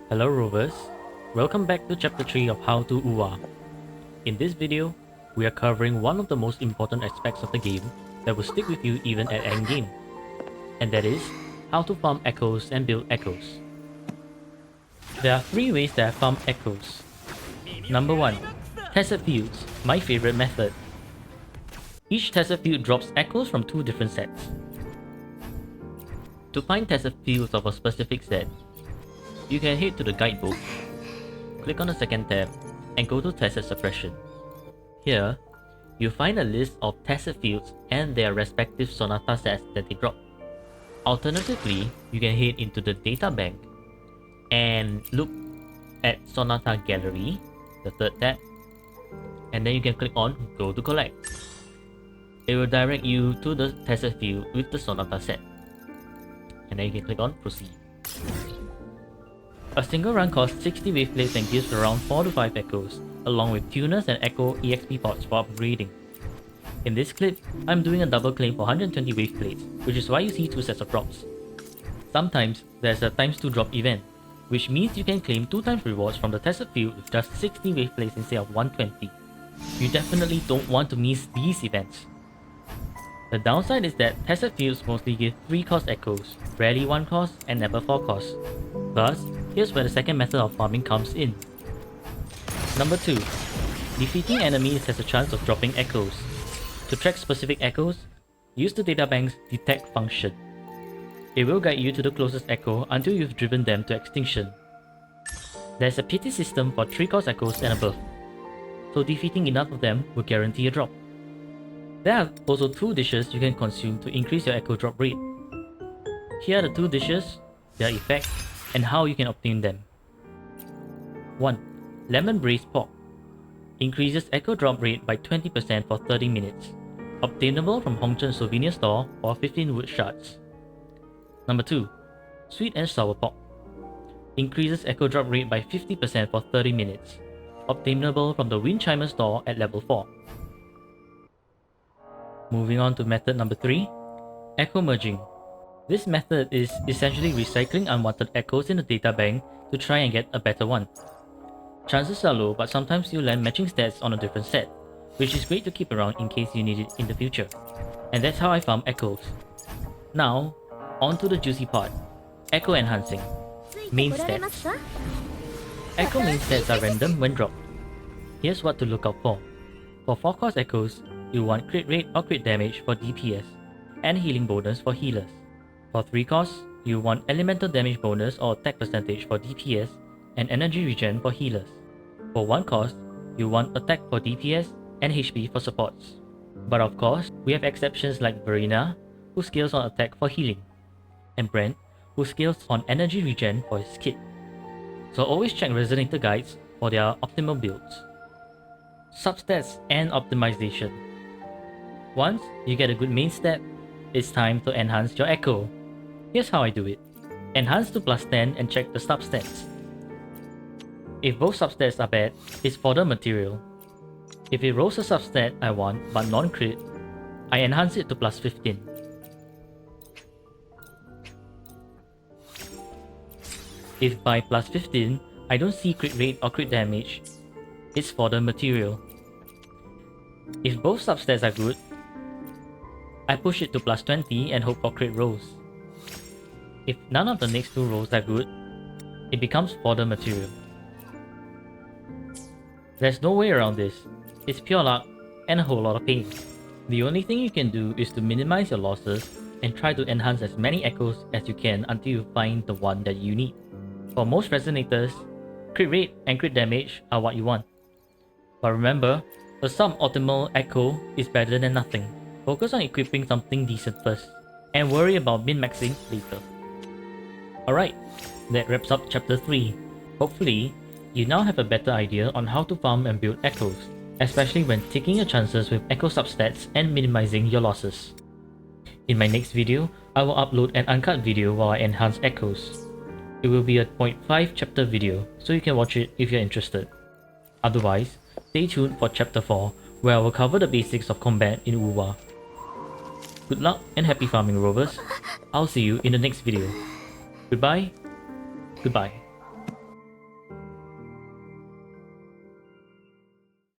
Hello Rovers, welcome back to chapter 3 of How to Wuwa. In this video, we are covering one of the most important aspects of the game that will stick with you even at endgame, and that is how to farm echoes and build echoes. There are 3 ways that I farm echoes. Number 1. Tested fields, my favorite method. Each tested field drops echoes from 2 different sets. To find tested fields of a specific set, you can head to the guidebook, click on the second tab, and go to Tested Suppression. Here, you'll find a list of tested fields and their respective Sonata sets that they drop. Alternatively, you can head into the data bank and look at Sonata Gallery, the third tab, and then you can click on Go to Collect. It will direct you to the tested field with the Sonata set, and then you can click on Proceed. A single run costs 60 wave plates and gives around 4 to 5 echoes, along with tuners and echo EXP pods for upgrading. In this clip, I'm doing a double claim for 120 wave plates, which is why you see 2 sets of drops. Sometimes, there's a ×2 drop event, which means you can claim 2 times rewards from the tested field with just 60 wave plates instead of 120. You definitely don't want to miss these events. The downside is that tested fields mostly give 3 cost echoes, rarely 1 cost and never 4 cost. Thus, here's where the second method of farming comes in. Number 2. Defeating enemies has a chance of dropping echoes. To track specific echoes, use the databank's detect function. It will guide you to the closest echo until you've driven them to extinction. There's a pity system for 3 cost echoes and above, so defeating enough of them will guarantee a drop. There are also 2 dishes you can consume to increase your echo drop rate. Here are the 2 dishes, their effect, and how you can obtain them. 1. Lemon Braised Pork. Increases echo drop rate by 20% for 30 minutes. Obtainable from Hongzhen Souvenir Store for 15 wood shards. Number 2. Sweet and Sour Pork. Increases echo drop rate by 50% for 30 minutes. Obtainable from the Wind Chimer Store at level 4. Moving on to method number 3. Echo Merging. This method is essentially recycling unwanted echoes in the data bank to try and get a better one. Chances are low, but sometimes you'll land matching stats on a different set, which is great to keep around in case you need it in the future. And that's how I farm echoes. Now, on to the juicy part. Echo Enhancing. Main stats. Echo main stats are random when dropped. Here's what to look out for. For 4 cost echoes, you want crit rate or crit damage for DPS, and healing bonus for healers. For 3 costs, you want elemental damage bonus or attack percentage for DPS, and energy regen for healers. For 1 cost, you want attack for DPS and HP for supports. But of course, we have exceptions like Verena, who scales on attack for healing, and Brent, who scales on energy regen for his kit. So always check Resonator guides for their optimal builds. Substats and optimization. Once you get a good main stat, it's time to enhance your echo. Here's how I do it. Enhance to +10 and check the substats. If both substats are bad, it's fodder material. If it rolls a substat I want but non-crit, I enhance it to +15. If by +15 I don't see crit rate or crit damage, it's fodder material. If both substats are good, I push it to +20 and hope for crit rolls. If none of the next 2 rolls are good, it becomes fodder material. There's no way around this. It's pure luck and a whole lot of pain. The only thing you can do is to minimize your losses and try to enhance as many echoes as you can until you find the one that you need. For most resonators, crit rate and crit damage are what you want. But remember, a suboptimal echo is better than nothing. Focus on equipping something decent first, and worry about min-maxing later. Alright, that wraps up chapter 3. Hopefully, you now have a better idea on how to farm and build echoes, especially when taking your chances with echo substats and minimizing your losses. In my next video, I will upload an uncut video while I enhance echoes. It will be a 0.5 chapter video, so you can watch it if you're interested. Otherwise, stay tuned for chapter 4, where I will cover the basics of combat in Wuwa. Good luck and happy farming, Rovers. I'll see you in the next video. Goodbye. Goodbye.